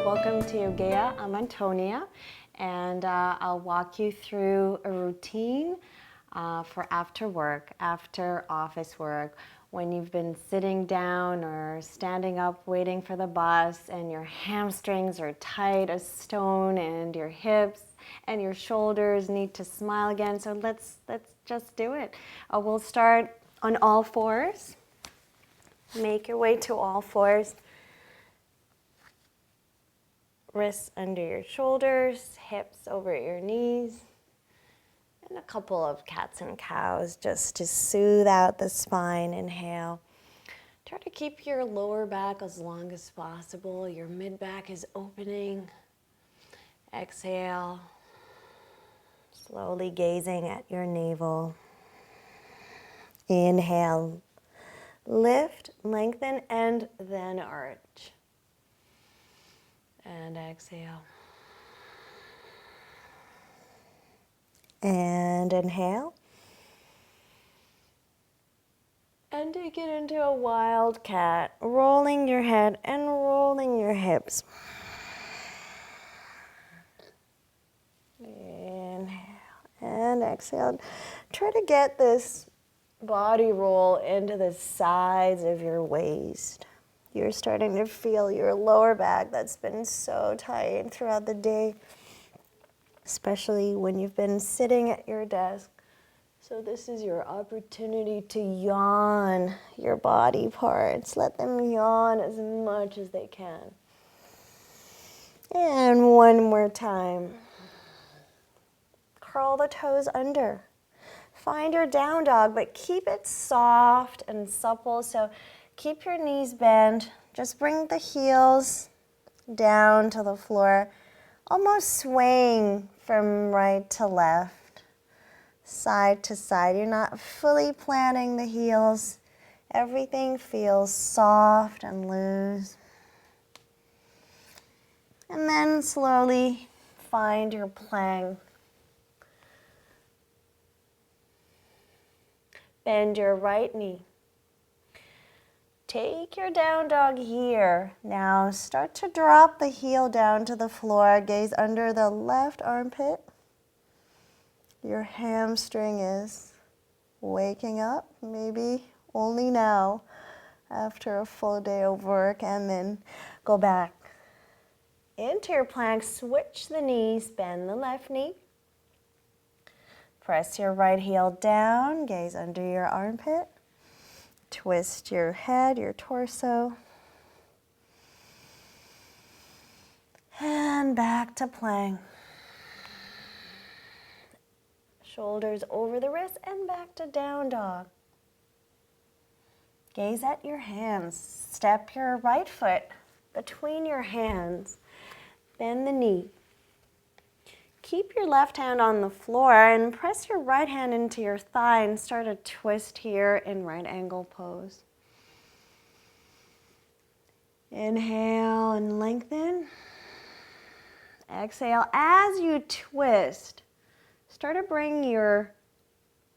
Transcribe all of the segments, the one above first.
welcome to Yogea. I'm Antonia, and I'll walk you through a routine for after work, after office work, when you've been sitting down or standing up waiting for the bus and your hamstrings are tight as stone and your hips and your shoulders need to smile again. So let's just do it. We'll start on all fours. Make your way to all fours. Wrists under your shoulders, hips over your knees, and a couple of cats and cows just to soothe out the spine. Inhale. Try to keep your lower back as long as possible. Your mid back is opening. Exhale. Slowly gazing at your navel. Inhale. Lift, lengthen, and then arch. And exhale. And inhale. And take it into a wild cat, rolling your head and rolling your hips. Inhale and exhale. Try to get this body roll into the sides of your waist. You're starting to feel your lower back that's been so tight throughout the day, especially when you've been sitting at your desk. So this is your opportunity to yawn your body parts. Let them yawn as much as they can. And one more time. Curl the toes under. Find your down dog, but keep it soft and supple. So keep your knees bent. Just bring the heels down to the floor, almost swaying from right to left, side to side. You're not fully planting the heels. Everything feels soft and loose. And then slowly find your plank. Bend your right knee. Take your down dog here. Now start to drop the heel down to the floor. Gaze under the left armpit. Your hamstring is waking up, maybe only now after a full day of work, and then go back into your plank. Switch the knees, bend the left knee. Press your right heel down, gaze under your armpit. Twist your head, your torso. And back to plank. Shoulders over the wrist and back to down dog. Gaze at your hands. Step your right foot between your hands. Bend the knee. Keep your left hand on the floor and press your right hand into your thigh and start a twist here in right angle pose. Inhale and lengthen. Exhale. As you twist, start to bring your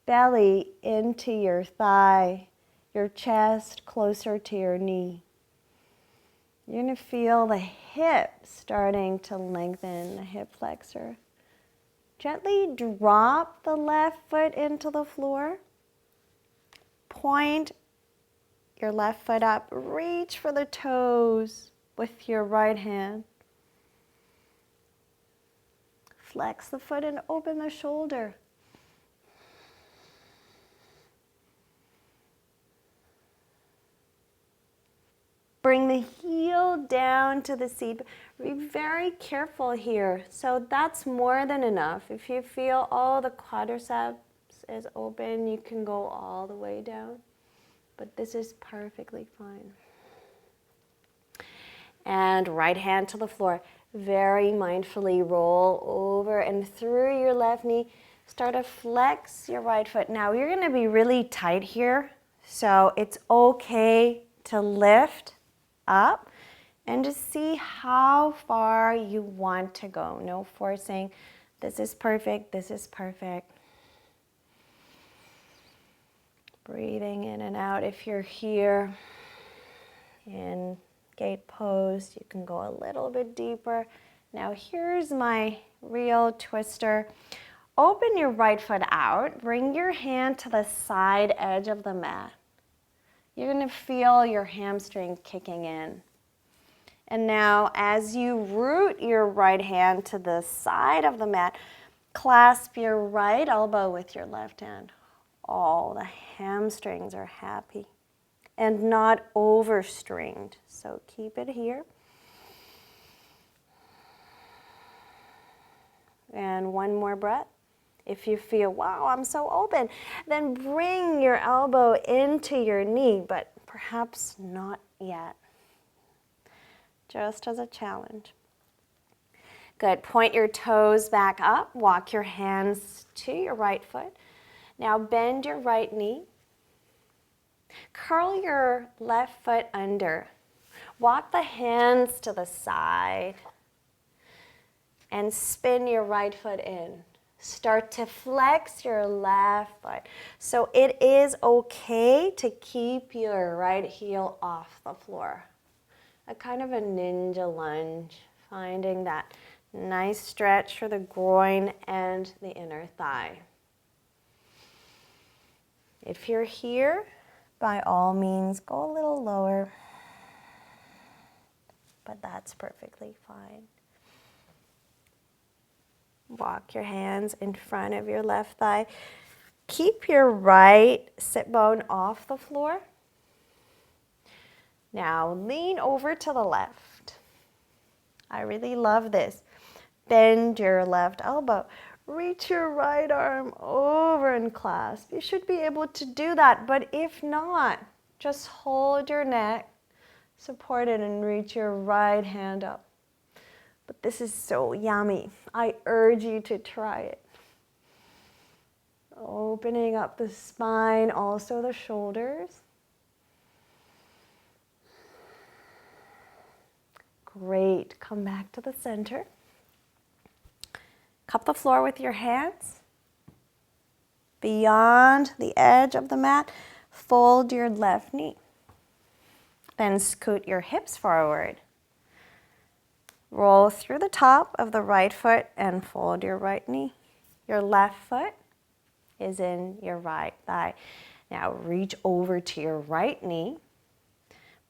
belly into your thigh, your chest closer to your knee. You're going to feel the hip starting to lengthen, the hip flexor. Gently drop the left foot into the floor. Point your left foot up. Reach for the toes with your right hand. Flex the foot and open the shoulder. Bring the heel down to the seat. Be very careful here. So that's more than enough. If you feel all the quadriceps is open, you can go all the way down. But this is perfectly fine. And right hand to the floor. Very mindfully roll over and through your left knee. Start to flex your right foot. Now you're going to be really tight here. So it's okay to lift up and just see how far you want to go. No forcing. This is perfect. This is perfect. Breathing in and out if you're here in Gate pose. You can go a little bit deeper. Now here's my real twister. Open your right foot out. Bring your hand to the side edge of the mat. You're going to feel your hamstring kicking in. And now as you root your right hand to the side of the mat, clasp your right elbow with your left hand. Oh, the hamstrings are happy and not overstringed. So keep it here. And one more breath. If you feel, wow, I'm so open, then bring your elbow into your knee, but perhaps not yet. Just as a challenge. Good. Point your toes back up. Walk your hands to your right foot. Now bend your right knee. Curl your left foot under. Walk the hands to the side. And spin your right foot in. Start to flex your left foot. So it is okay to keep your right heel off the floor. A kind of a ninja lunge, finding that nice stretch for the groin and the inner thigh. If you're here, by all means, go a little lower, but that's perfectly fine. Walk your hands in front of your left thigh. Keep your right sit bone off the floor. Now lean over to the left. I really love this. Bend your left elbow. Reach your right arm over and clasp. You should be able to do that, but if not, just hold your neck, support it, and reach your right hand up. But this is so yummy. I urge you to try it. Opening up the spine, also the shoulders. Great. Come back to the center. Cup the floor with your hands. Beyond the edge of the mat, fold your left knee. Then scoot your hips forward. Roll through the top of the right foot and fold your right knee. Your left foot is in your right thigh. Now reach over to your right knee.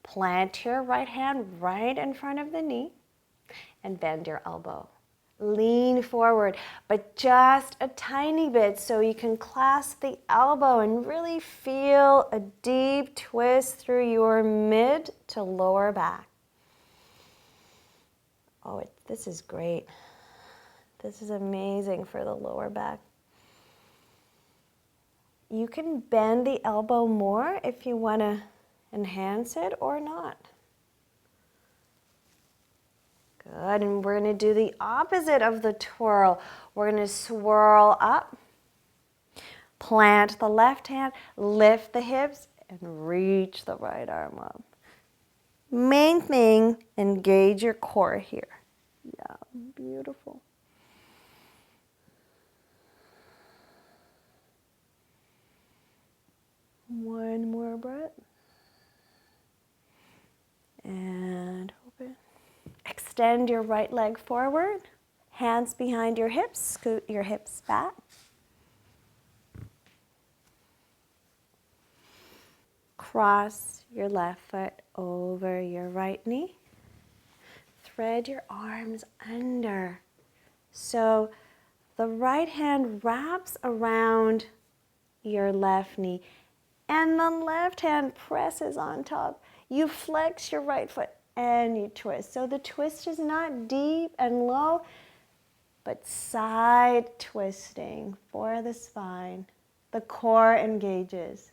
Plant your right hand right in front of the knee and bend your elbow. Lean forward, but just a tiny bit so you can clasp the elbow and really feel a deep twist through your mid to lower back. Oh, this is great. This is amazing for the lower back. You can bend the elbow more if you want to enhance it or not. Good, and we're going to do the opposite of the twirl. We're going to swirl up, plant the left hand, lift the hips, and reach the right arm up. Main thing, engage your core here. Yeah, beautiful. One more breath. And open. Extend your right leg forward. Hands behind your hips. Scoot your hips back. Cross your left foot over your right knee. Thread your arms under. So the right hand wraps around your left knee and the left hand presses on top. You flex your right foot and you twist. So the twist is not deep and low, but side twisting for the spine. The core engages.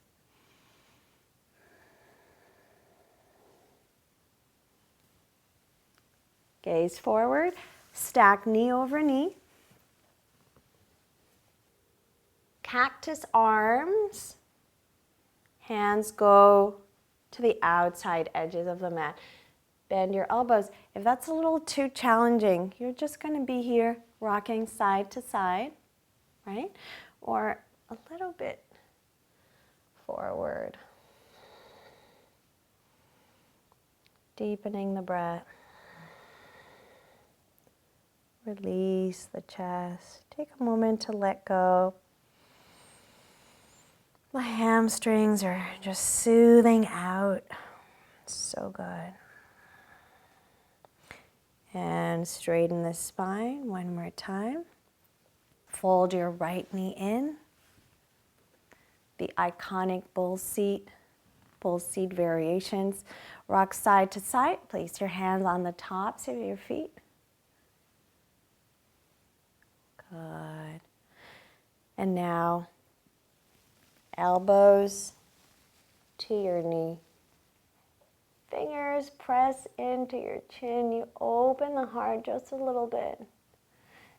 Gaze forward, stack knee over knee. Cactus arms. Hands go to the outside edges of the mat. Bend your elbows. If that's a little too challenging, you're just going to be here rocking side to side, right? Or a little bit forward. Deepening the breath. Release the chest. Take a moment to let go. The hamstrings are just soothing out. So good. And straighten the spine one more time. Fold your right knee in. The iconic bull seat variations. Rock side to side. Place your hands on the tops of your feet. Good. And now, elbows to your knee. Fingers press into your chin. You open the heart just a little bit.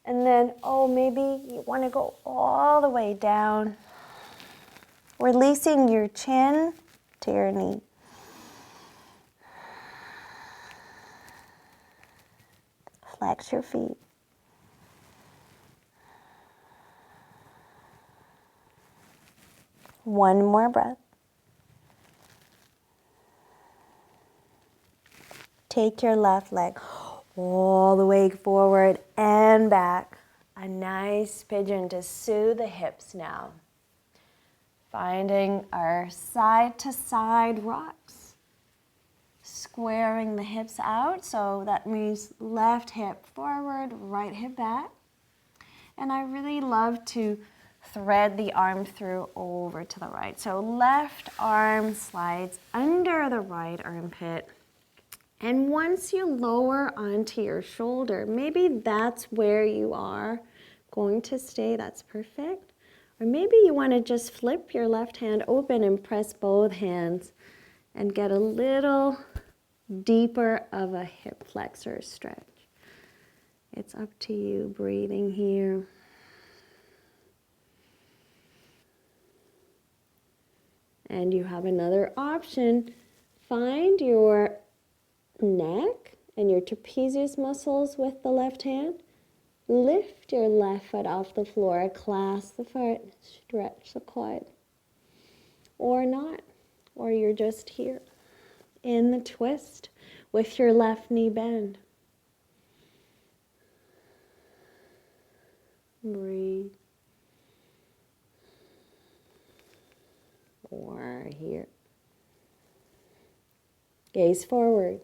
And then, maybe you want to go all the way down. Releasing your chin to your knee. Flex your feet. One more breath. Take your left leg all the way forward and back. A nice pigeon to soothe the hips now. Finding our side to side rocks. Squaring the hips out, so that means left hip forward, right hip back. And I really love to thread the arm through over to the right. So left arm slides under the right armpit. And once you lower onto your shoulder, maybe that's where you are going to stay, that's perfect. Or maybe you want to just flip your left hand open and press both hands and get a little deeper of a hip flexor stretch. It's up to you, breathing here. And you have another option. Find your neck and your trapezius muscles with the left hand. Lift your left foot off the floor, clasp the foot, stretch the quad. Or not, or you're just here in the twist with your left knee bend. Breathe. Or here. Gaze forward.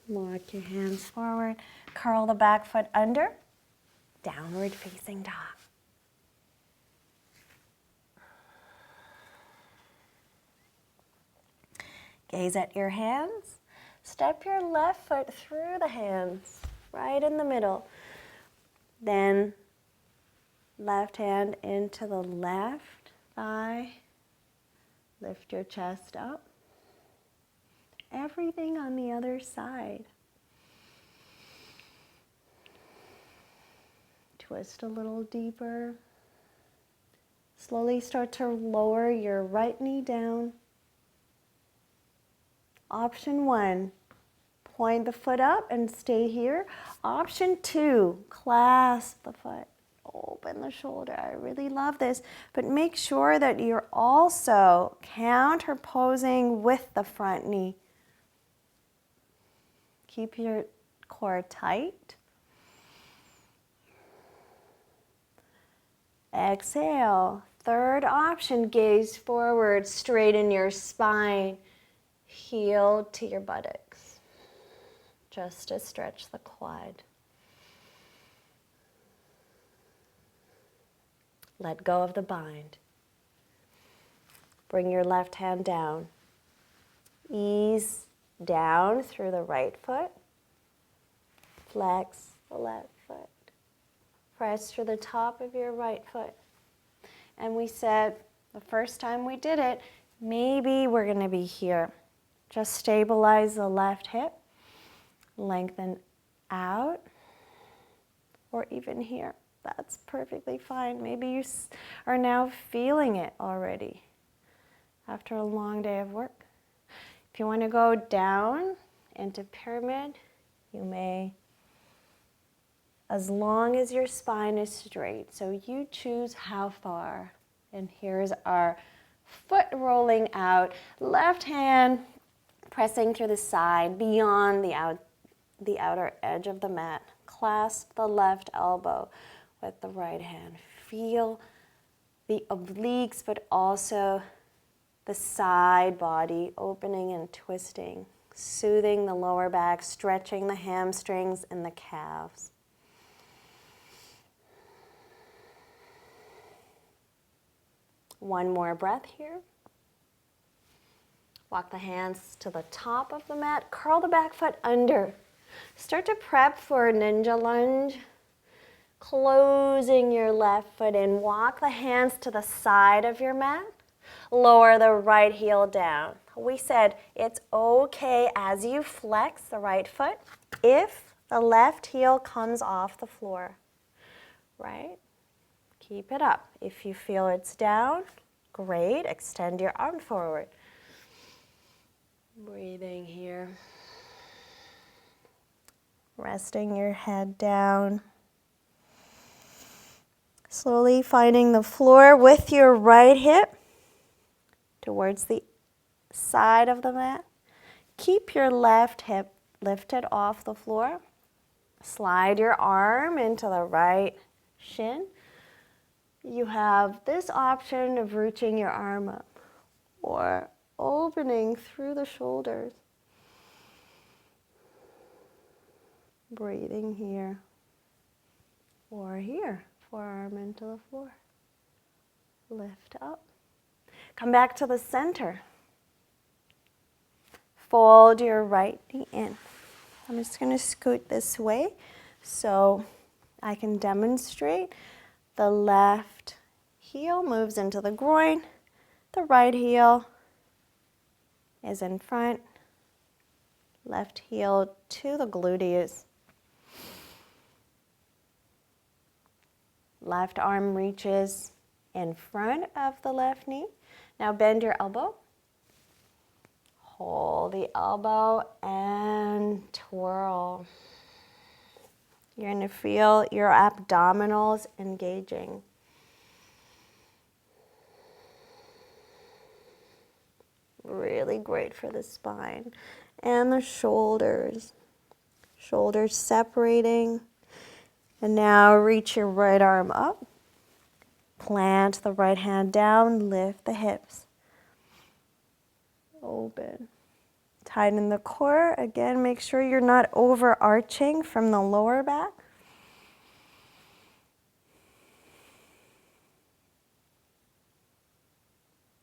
Walk your hands forward. Curl the back foot under. Downward facing dog. Gaze at your hands. Step your left foot through the hands, right in the middle. Then left hand into the left thigh. Lift your chest up. Everything on the other side. Twist a little deeper. Slowly start to lower your right knee down. Option 1, point the foot up and stay here. Option 2, clasp the foot. Open the shoulder. I really love this. But make sure that you're also counterposing with the front knee. Keep your core tight. Exhale. Third option, gaze forward, straighten your spine. Heel to your buttocks. Just to stretch the quad. Let go of the bind. Bring your left hand down. Ease down through the right foot. Flex the left foot. Press through the top of your right foot. And we said the first time we did it, maybe we're going to be here. Just stabilize the left hip. Lengthen out. Or even here. That's perfectly fine. Maybe you are now feeling it already after a long day of work. If you want to go down into pyramid, you may, as long as your spine is straight. So you choose how far. And here's our foot rolling out. Left hand Pressing through the side, beyond the outer edge of the mat. Clasp the left elbow with the right hand. Feel the obliques, but also the side body opening and twisting, soothing the lower back, stretching the hamstrings and the calves. One more breath here. Walk the hands to the top of the mat. Curl the back foot under. Start to prep for ninja lunge. Closing your left foot in. Walk the hands to the side of your mat. Lower the right heel down. We said it's okay as you flex the right foot if the left heel comes off the floor, right? Keep it up. If you feel it's down, great. Extend your arm forward. Breathing here. Resting your head down. Slowly finding the floor with your right hip towards the side of the mat. Keep your left hip lifted off the floor. Slide your arm into the right shin. You have this option of reaching your arm up or opening through the shoulders. Breathing here or here. Forearm into the floor. Lift up. Come back to the center. Fold your right knee in. I'm just going to scoot this way so I can demonstrate. The left heel moves into the groin. The right heel is in front. Left heel to the gluteus. Left arm reaches in front of the left knee. Now bend your elbow. Hold the elbow and twirl. You're going to feel your abdominals engaging. Really great for the spine. And the shoulders. Shoulders separating. And now reach your right arm up. Plant the right hand down. Lift the hips. Open. Tighten the core. Again, make sure you're not overarching from the lower back.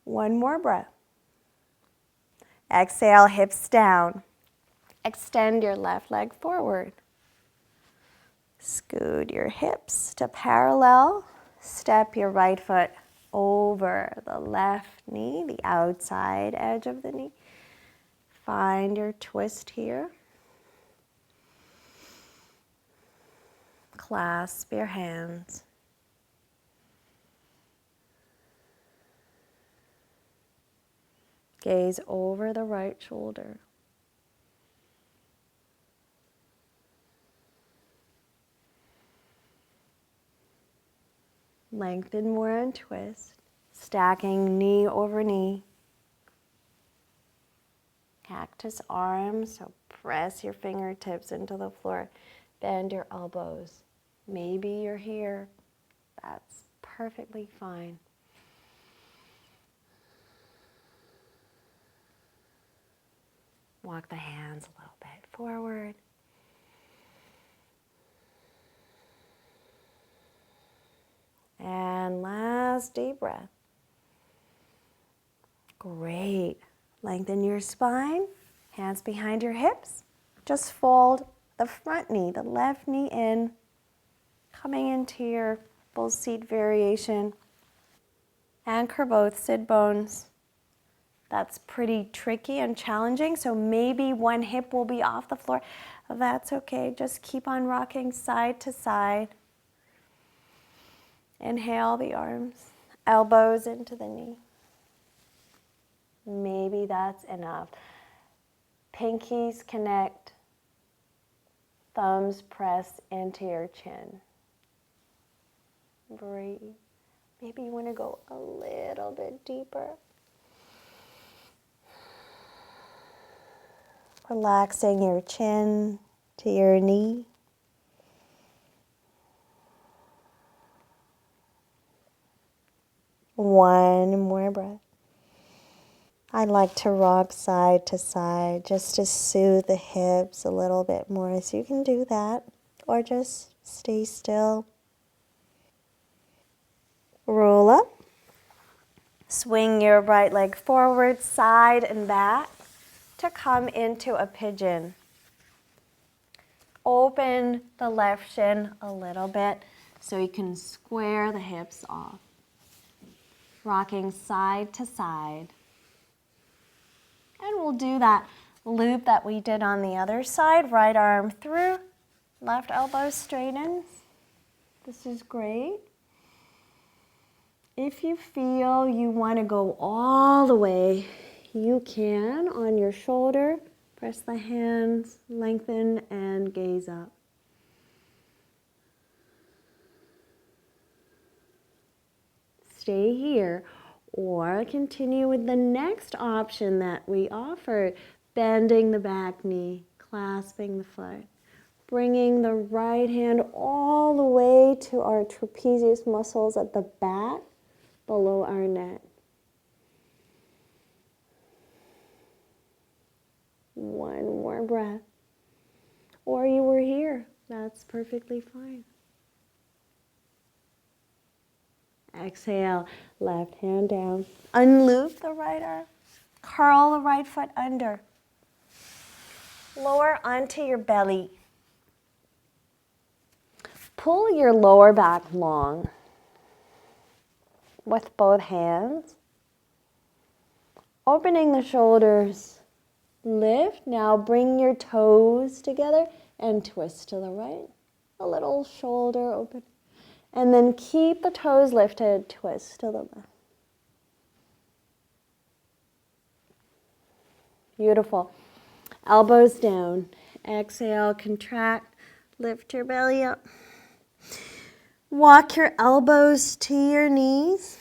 One more breath. Exhale, hips down. Extend your left leg forward. Scoot your hips to parallel. Step your right foot over the left knee, the outside edge of the knee. Find your twist here. Clasp your hands. Gaze over the right shoulder. Lengthen more and twist, stacking knee over knee. Cactus arms, so press your fingertips into the floor. Bend your elbows. Maybe you're here. That's perfectly fine. Walk the hands a little bit forward. And last deep breath. Great. Lengthen your spine, hands behind your hips. Just fold the front knee, the left knee in, coming into your full seat variation. Anchor both sit bones. That's pretty tricky and challenging, so maybe one hip will be off the floor. That's okay, just keep on rocking side to side. Inhale the arms, elbows into the knee. Maybe that's enough. Pinkies connect, thumbs press into your chin. Breathe. Maybe you want to go a little bit deeper. Relaxing your chin to your knee. One more breath. I like to rock side to side just to soothe the hips a little bit more. So you can do that or just stay still. Roll up. Swing your right leg forward, side and back to come into a pigeon. Open the left shin a little bit so you can square the hips off. Rocking side to side. And we'll do that loop that we did on the other side. Right arm through, left elbow straightens. This is great. If you feel you want to go all the way, you can on your shoulder. Press the hands, lengthen, and gaze up. Stay here. Or continue with the next option that we offered, bending the back knee, clasping the foot, bringing the right hand all the way to our trapezius muscles at the back, below our neck. One more breath. Or you were here, that's perfectly fine. Exhale, left hand down. Unloop the right arm. Curl the right foot under. Lower onto your belly. Pull your lower back long with both hands. Opening the shoulders. Lift. Now bring your toes together and twist to the right. A little shoulder open. And then keep the toes lifted, twist to the left. Beautiful. Elbows down. Exhale, contract, lift your belly up. Walk your elbows to your knees.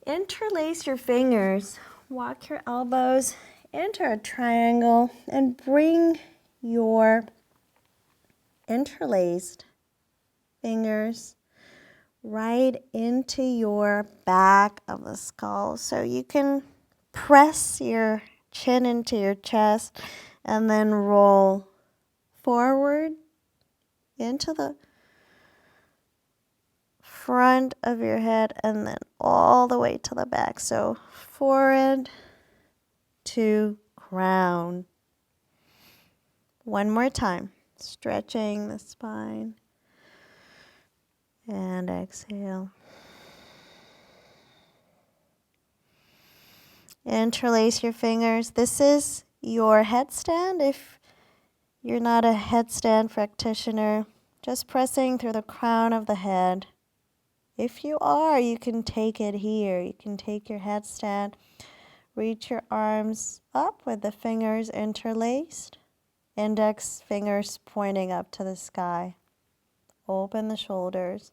Interlace your fingers. Walk your elbows into a triangle and bring your interlaced fingers right into your back of the skull. So you can press your chin into your chest and then roll forward into the front of your head and then all the way to the back. So forehead to crown. One more time. Stretching the spine. And exhale. Interlace your fingers. This is your headstand. If you're not a headstand practitioner, just pressing through the crown of the head. If you are, you can take it here. You can take your headstand, reach your arms up with the fingers interlaced, index fingers pointing up to the sky. Open the shoulders.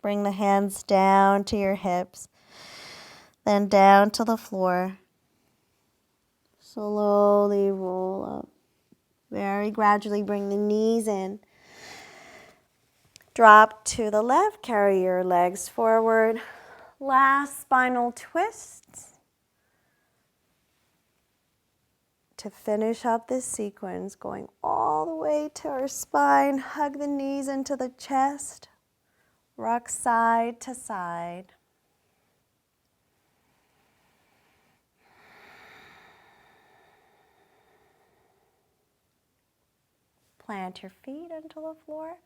Bring the hands down to your hips, then down to the floor. Slowly roll up. Very gradually bring the knees in. Drop to the left, carry your legs forward. Last spinal twists. To finish up this sequence, going all the way to our spine, hug the knees into the chest. Rock side to side. Plant your feet into the floor.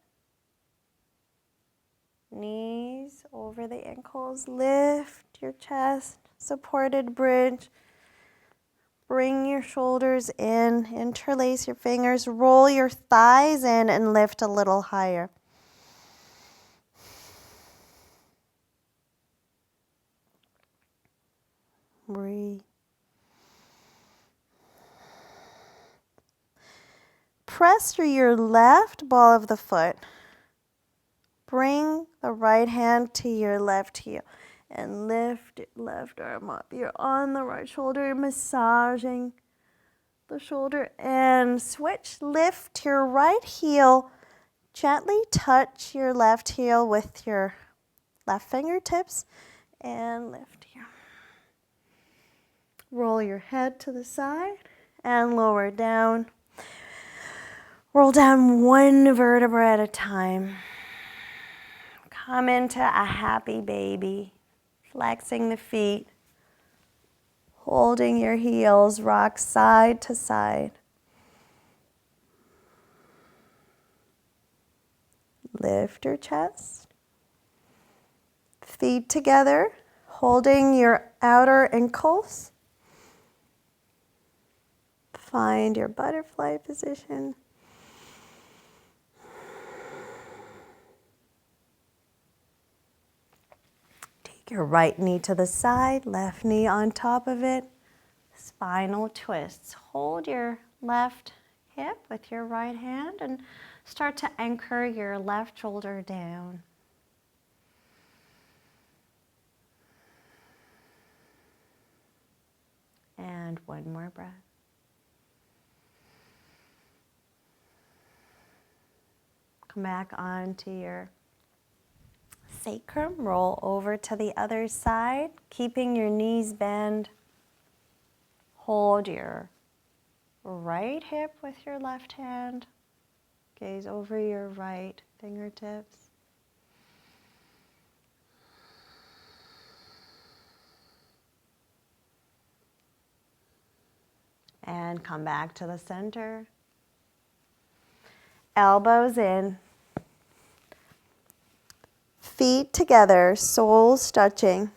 Knees over the ankles. Lift your chest. Supported bridge. Bring your shoulders in. Interlace your fingers. Roll your thighs in and lift a little higher. Breathe. Press through your left ball of the foot. bring the right hand to your left heel and lift your left arm up. You're on the right shoulder, massaging the shoulder, and switch. Lift your right heel. Gently touch your left heel with your left fingertips and lift here. Roll your head to the side and lower down. Roll down one vertebra at a time. Come into a happy baby, flexing the feet, holding your heels, rock side to side. Lift your chest. Feet together, holding your outer ankles. Find your butterfly position. Take your right knee to the side, left knee on top of it. Spinal twists. Hold your left hip with your right hand and start to anchor your left shoulder down. And one more breath. Come back onto your sacrum. Roll over to the other side, keeping your knees bent. Hold your right hip with your left hand. Gaze over your right fingertips. And come back to the center. Elbows in. Feet together, soles touching.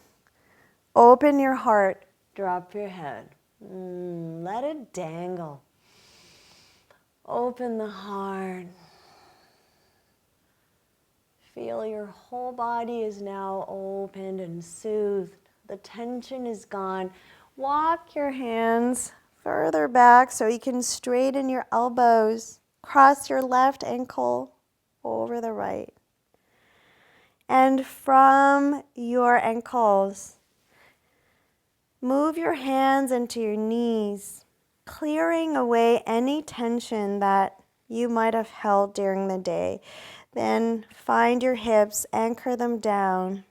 Open your heart. Drop your head. Let it dangle. Open the heart. Feel your whole body is now opened and soothed. The tension is gone. Walk your hands further back so you can straighten your elbows. Cross your left ankle over the right. And from your ankles, move your hands into your knees, clearing away any tension that you might have held during the day. Then find your hips, anchor them down.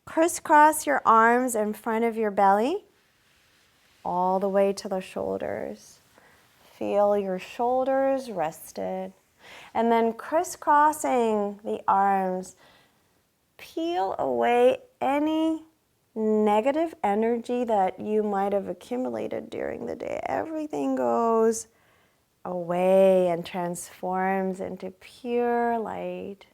Crisscross your arms in front of your belly, all the way to the shoulders. Feel your shoulders rested. And then crisscrossing the arms, peel away any negative energy that you might have accumulated during the day. Everything goes away and transforms into pure light.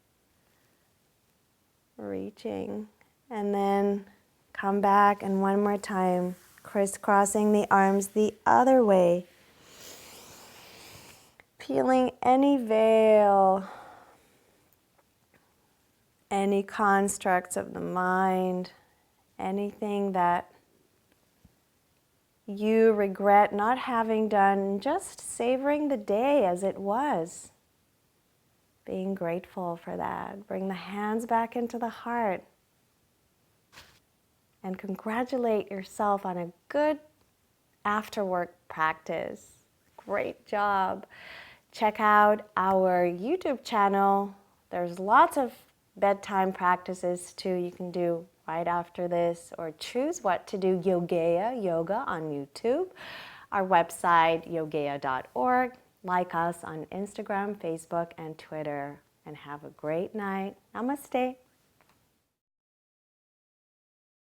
Reaching. And then come back, and one more time, crisscrossing the arms the other way. Peeling any veil, any constructs of the mind, anything that you regret not having done, just savoring the day as it was. Being grateful for that. Bring the hands back into the heart. And congratulate yourself on a good after work practice. Great job. Check out our YouTube channel. There's lots of bedtime practices too you can do right after this, or choose what to do Yogea, yoga on YouTube. Our website, yogea.org. Like us on Instagram, Facebook, and Twitter. And have a great night. Namaste.